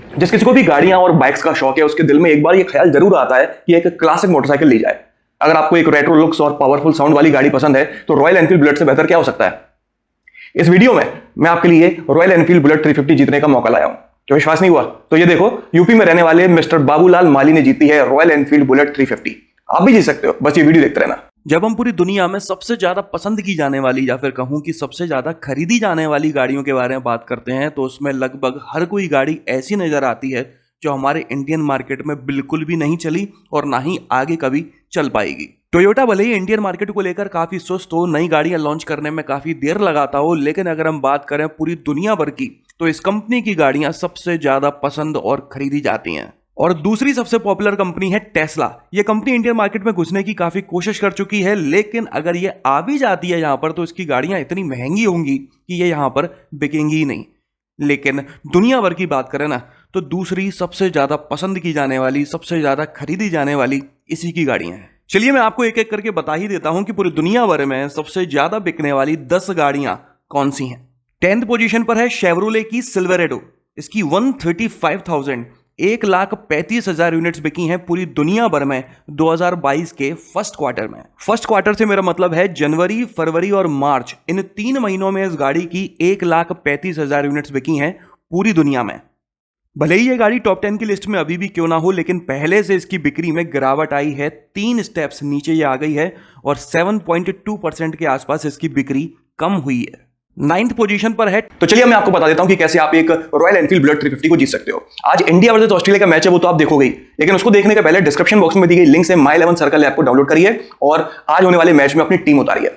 जिस किसी को भी गाड़ियां और बाइक्स का शौक है उसके दिल में एक बार ये ख्याल जरूर आता है कि एक क्लासिक मोटरसाइकिल ली जाए। अगर आपको एक रेट्रो लुक्स और पावरफुल साउंड वाली गाड़ी पसंद है तो रॉयल एनफील्ड बुलेट से बेहतर क्या हो सकता है। इस वीडियो में मैं आपके लिए रॉयल एनफील्ड बुलेट 350 जीतने का मौका लाया हूं। जो विश्वास नहीं हुआ तो ये देखो, यूपी में रहने वाले मिस्टर बाबूलाल माली ने जीती है रॉयल एनफील्ड बुलेट 350। आप भी जीत सकते हो, बस ये वीडियो देखते रहना। जब हम पूरी दुनिया में सबसे ज्यादा पसंद की जाने वाली या फिर कहूं कि सबसे ज्यादा खरीदी जाने वाली गाड़ियों के बारे में बात करते हैं तो उसमें लगभग हर कोई गाड़ी ऐसी नजर आती है जो हमारे इंडियन मार्केट में बिल्कुल भी नहीं चली और ना ही आगे कभी चल पाएगी। टोयोटा भले ही इंडियन मार्केट को लेकर काफी सुस्त हो, नई गाड़ियां लॉन्च करने में काफी देर लगाता हो, लेकिन अगर हम बात करें पूरी दुनिया भर की तो इस कंपनी की गाड़ियां सबसे ज्यादा पसंद और खरीदी जाती हैं। और दूसरी सबसे पॉपुलर कंपनी है टेस्ला। ये कंपनी इंडियन मार्केट में घुसने की काफी कोशिश कर चुकी है, लेकिन अगर ये आ भी जाती है यहाँ पर तो इसकी गाड़ियां इतनी महंगी होंगी कि ये यहाँ पर बिकेंगी ही नहीं। लेकिन दुनिया भर की बात करें ना तो दूसरी सबसे ज्यादा पसंद की जाने वाली, सबसे ज्यादा खरीदी जाने वाली इसी की गाड़ियां हैं। चलिए मैं आपको एक एक करके बता ही देता हूं कि पूरी दुनिया भर में सबसे ज्यादा बिकने वाली 10 गाड़ियां कौन सी हैं। 10th पोजीशन पर है शेवरोले की सिल्वरेडो। इसकी 135,000 1,35,000 यूनिट्स बिकी हैं पूरी दुनिया भर में 2022 के फर्स्ट क्वार्टर में। फर्स्ट क्वार्टर से मेरा मतलब है जनवरी, फरवरी और मार्च, इन 3 महीनों में इस गाड़ी की 1,35,000 यूनिट्स बिकी हैं पूरी दुनिया में। भले ही ये गाड़ी टॉप 10 की लिस्ट में अभी भी क्यों ना हो, लेकिन पहले से इसकी बिक्री में गिरावट आई है। 3 स्टेप्स नीचे ये आ गई है और 7.2% के आसपास इसकी बिक्री कम हुई है। 9th पोजीशन पर है। तो चलिए मैं आपको बता देता हूं कि कैसे आप एक रॉयल एनफील्ड बुलेट 350 को जीत सकते हो। आज इंडिया वर्सेस ऑस्ट्रेलिया का मैच है, वो तो आप देखोगे ही, लेकिन उसको देखने के पहले डिस्क्रिप्शन बॉक्स में दी गई लिंक से माई 11 सर्कल ऐप को डाउनलोड करिए और आज होने वाले मैच में अपनी टीम उतारिए।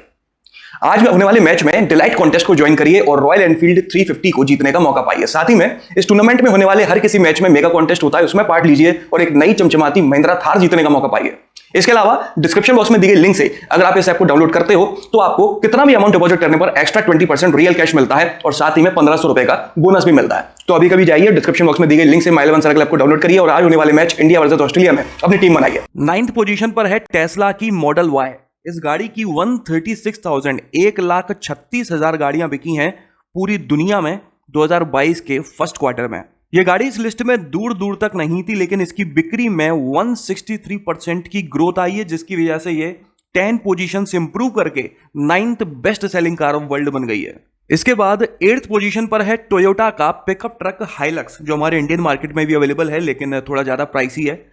आज होने वाले मैच में डिलाइट कॉन्टेस्ट को ज्वाइन करिए और रॉयल एनफील्ड 350 को जीतने का मौका पाइए। साथ ही में इस टूर्नामेंट में होने वाले हर किसी मैच में मेगा कॉन्टेस्ट होता है, उसमें पार्ट लीजिए और एक नई चमचमाती महिंद्रा थार जीतने का मौका पाइए। इसके अलावा डिस्क्रिप्शन बॉक्स में दी गई लिंक से अगर आप इस ऐप को डाउनलोड करते हो तो आपको कितना भी अमाउंट डिपॉजिट करने पर एक्स्ट्रा 20% रियल कैश मिलता है और साथ ही में 1500 रुपए का बोनस भी मिलता है। तो अभी कभी जाइए, डिस्क्रिप्शन बॉक्स में दी गई लिंक से माई 11 सर्कल ऐप को डाउनलोड करिए और आज होने वाले मैच इंडिया वर्सेस ऑस्ट्रेलिया में अपनी टीम बनाइए। 9th पोजीशन पर है टेस्ला की मॉडल वाई। इस गाड़ी की 136,000 1,36,000 गाड़ियां बिकी हैं पूरी दुनिया में 2022 के फर्स्ट क्वार्टर में। यह गाड़ी इस लिस्ट में दूर दूर तक नहीं थी, लेकिन इसकी बिक्री में 163% की ग्रोथ आई है, जिसकी वजह से ये 10 पोजीशन से इंप्रूव करके 9th best selling car of world बन गई है। इसके बाद 8th पोजीशन पर है टोयोटा का पिकअप ट्रक हाइलक्स, जो हमारे इंडियन मार्केट में भी अवेलेबल है लेकिन थोड़ा ज्यादा प्राइसी है।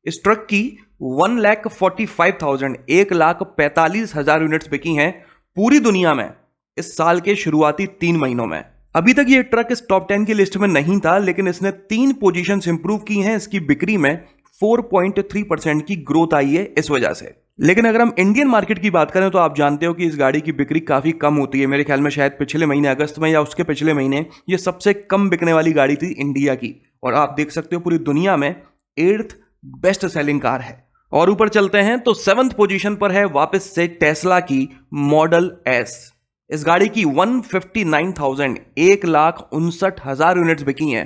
इस ट्रक की 1,45,000 1,45,000 यूनिट्स बिकी हैं पूरी दुनिया में इस साल के शुरुआती 3 महीनों में। अभी तक ये ट्रक इस टॉप 10 की लिस्ट में नहीं था, लेकिन इसने 3 पोजीशन इंप्रूव की हैं। इसकी बिक्री में 4.3% की ग्रोथ आई है इस वजह से। लेकिन अगर हम इंडियन मार्केट की बात करें तो आप जानते हो कि इस गाड़ी की बिक्री काफी कम होती है। मेरे ख्याल में शायद पिछले महीने अगस्त में या उसके पिछले महीने ये सबसे कम बिकने वाली गाड़ी थी इंडिया की, और आप देख सकते हो पूरी दुनिया में 8th बेस्ट सेलिंग कार है। और ऊपर चलते हैं तो 7th पोजीशन पर है वापस से टेस्ला की मॉडल एस। इस गाड़ी की 159,000 1,59,000 यूनिट्स बिकी हैं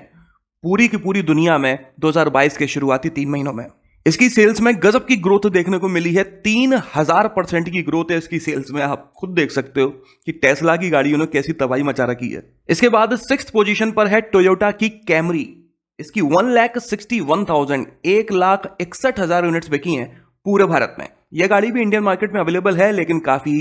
पूरी की पूरी दुनिया में 2022 के शुरुआती 3 महीनों में। इसकी सेल्स में गजब की ग्रोथ देखने को मिली है, 3000% की ग्रोथ है इसकी सेल्स में। आप खुद देख सकते हो कि टेस्ला की गाड़ियों ने कैसी तबाही मचा रखी है। इसके बाद 6th पोजीशन पर है टोयोटा की कैमरी। इसकी 1,61,000 1,61,000 यूनिट्स बिकी हैं पूरे भारत में। यह गाड़ी भी इंडियन मार्केट में अवेलेबल है, लेकिन काफी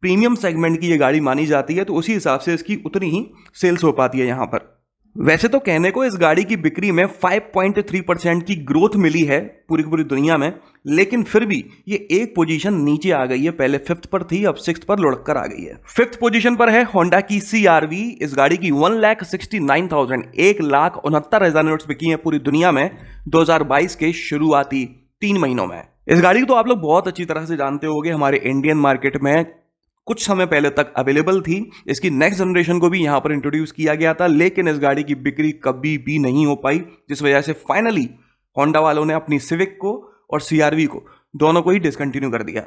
प्रीमियम सेगमेंट की यह गाड़ी मानी जाती है, तो उसी हिसाब से इसकी उतनी ही सेल्स हो पाती है यहां पर। वैसे तो कहने को इस गाड़ी की बिक्री में 5.3% की ग्रोथ मिली है पूरी की पूरी दुनिया में, लेकिन फिर भी ये एक पोजीशन नीचे आ गई है। पहले 5th पर थी, अब 6th पर लुढ़क कर आ गई है। 5th पोजीशन पर है होंडा की CR-V। इस गाड़ी की 1,69,000 1,69,000 यूनिट्स बिकी हैं पूरी दुनिया में 2022 के शुरुआती 3 महीनों में। इस गाड़ी को तो आप लोग बहुत अच्छी तरह से जानते होंगे, हमारे इंडियन मार्केट में कुछ समय पहले तक अवेलेबल थी। इसकी नेक्स्ट जनरेशन को भी यहां पर इंट्रोड्यूस किया गया था, लेकिन इस गाड़ी की बिक्री कभी भी नहीं हो पाई, जिस वजह से फाइनली होंडा वालों ने अपनी सिविक को और CR-V को दोनों को ही डिसकंटिन्यू कर दिया।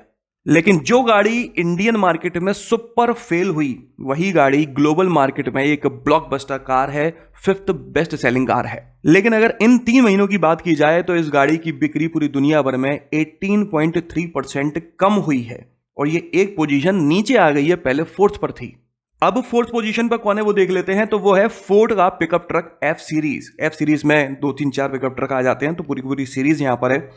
लेकिन जो गाड़ी इंडियन मार्केट में सुपर फेल हुई, वही गाड़ी ग्लोबल मार्केट में एक ब्लॉकबस्टर कार है, 5th बेस्ट सेलिंग कार है। लेकिन अगर इन 3 महीनों की बात की जाए तो इस गाड़ी की बिक्री पूरी दुनिया भर में 18.3% कम हुई है और ये एक पोजीशन नीचे आ गई है, पहले 4th पर थी। अब फोर्थ पोजीशन पर कौन है वो देख लेते हैं। तो वो है फोर्ड का पिकअप ट्रक एफ सीरीज में 2-3-4 पिकअप ट्रक आ जाते हैं, तो पूरी पूरी सीरीज यहां पर है।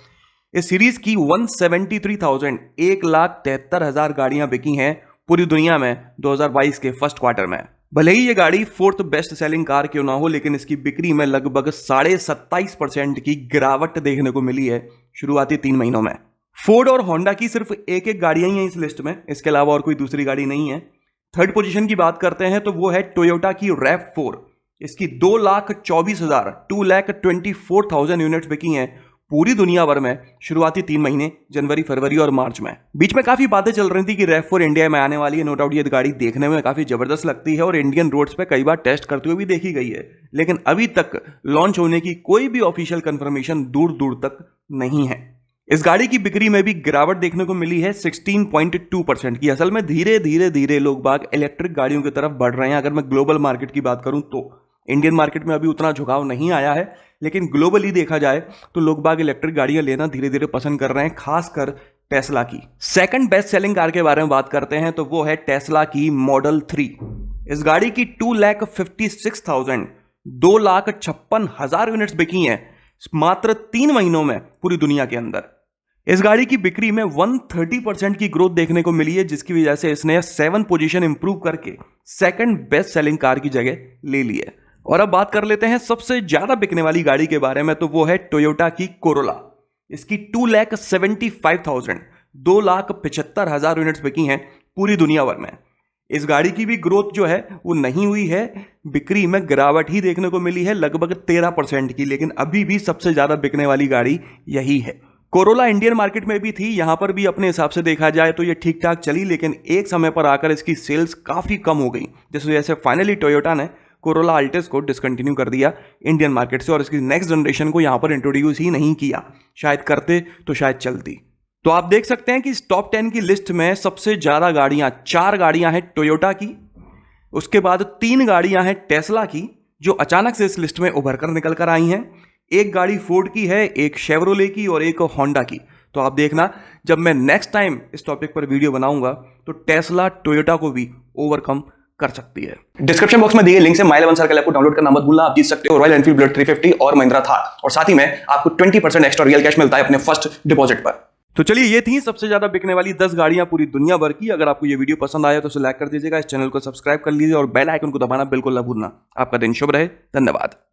इस सीरीज की 173,000 गाड़ियां बिकी हैं पूरी दुनिया में 2022 के फर्स्ट क्वार्टर में। भले ही ये गाड़ी फोर्थ बेस्ट सेलिंग कार क्यों ना हो, लेकिन इसकी बिक्री में लगभग 27.5% की गिरावट देखने को मिली है शुरुआती 3 महीनों में। फोर्ड और होंडा की सिर्फ एक गाड़ियां ही हैं इस लिस्ट में, इसके अलावा और कोई दूसरी गाड़ी नहीं है। थर्ड पोजीशन की बात करते हैं तो वो है टोयोटा की RAV4। इसकी 2,24,000 यूनिट्स बिकी हैं पूरी दुनिया भर में शुरुआती 3 महीने जनवरी, फरवरी और मार्च में। बीच में काफी बातें चल रही थी कि RAV4 इंडिया में आने वाली है। नो डाउट ये गाड़ी देखने में काफी जबरदस्त लगती है और इंडियन रोड्स पे कई बार टेस्ट करते हुए भी देखी गई है, लेकिन अभी तक लॉन्च होने की कोई भी ऑफिशियल कंफर्मेशन दूर दूर तक नहीं है। इस गाड़ी की बिक्री में भी गिरावट देखने को मिली है 16.2% की। असल में धीरे धीरे लोग बाग इलेक्ट्रिक गाड़ियों की तरफ बढ़ रहे हैं। अगर मैं ग्लोबल मार्केट की बात करूं तो इंडियन मार्केट में अभी उतना झुकाव नहीं आया है, लेकिन ग्लोबली देखा जाए तो लोग बाग इलेक्ट्रिक गाड़ियां लेना धीरे धीरे पसंद कर रहे हैं, खासकर टेस्ला की। सेकंड बेस्ट सेलिंग कार के बारे में बात करते हैं तो वो है टेस्ला की मॉडल 3। इस गाड़ी की 2,56,000 यूनिट्स बिकी हैं मात्र 3 महीनों में पूरी दुनिया के अंदर। इस गाड़ी की बिक्री में 130% की ग्रोथ देखने को मिली है, जिसकी वजह से इसने 7 पोजीशन इंप्रूव करके सेकंड बेस्ट सेलिंग कार की जगह ले ली है। और अब बात कर लेते हैं सबसे ज्यादा बिकने वाली गाड़ी के बारे में, तो वो है टोयोटा की कोरोला। इसकी 2,75,000 यूनिट्स बिकी हैं पूरी दुनिया भर में। इस गाड़ी की भी ग्रोथ जो है वो नहीं हुई है, बिक्री में गिरावट ही देखने को मिली है लगभग 13% की, लेकिन अभी भी सबसे ज्यादा बिकने वाली गाड़ी यही है। कोरोला इंडियन मार्केट में भी थी, यहां पर भी अपने हिसाब से देखा जाए तो ये ठीक ठाक चली, लेकिन एक समय पर आकर इसकी सेल्स काफी कम हो गई, जिस वजह से फाइनली टोयोटा ने कोरोला अल्टिस को डिसकंटिन्यू कर दिया इंडियन मार्केट से और इसकी नेक्स्ट जनरेशन को यहां पर इंट्रोड्यूस ही नहीं किया। शायद करते तो शायद चलती। तो आप देख सकते हैं कि इस टॉप 10 की लिस्ट में सबसे ज्यादा गाड़ियां 4 गाड़ियां हैं टोयोटा की, उसके बाद 3 गाड़ियां हैं टेस्ला की जो अचानक से इस लिस्ट में उभर कर निकल कर आई हैं, एक गाड़ी फोर्ड की है, एक शेवरोले की और एक होंडा की। तो आप देखना जब मैं नेक्स्ट टाइम इस टॉपिक पर वीडियो बनाऊंगा तो टेस्ला टोयोटा को भी ओवरकम कर सकती है। डिस्क्रिप्शन बॉक्स में दिए लिंक से माई 11 सर्कल ऐप को डाउनलोड करना मत भूलना। आप जीत सकते हो रॉयल एनफील्ड बुलेट 350 और महिंद्रा थार, और साथ ही में आपको 20% एक्स्ट्रा रियल कैश मिलता है अपने फर्स्ट डिपॉजिट पर। तो चलिए, ये थी सबसे ज्यादा बिकने वाली 10 गाड़ियां पूरी दुनिया भर की। अगर आपको ये वीडियो पसंद आया तो उसे लाइक कर दीजिएगा, इस चैनल को सब्सक्राइब कर लीजिए और बेल आइकन को दबाना बिल्कुल ना भूलना। आपका दिन शुभ रहे। धन्यवाद।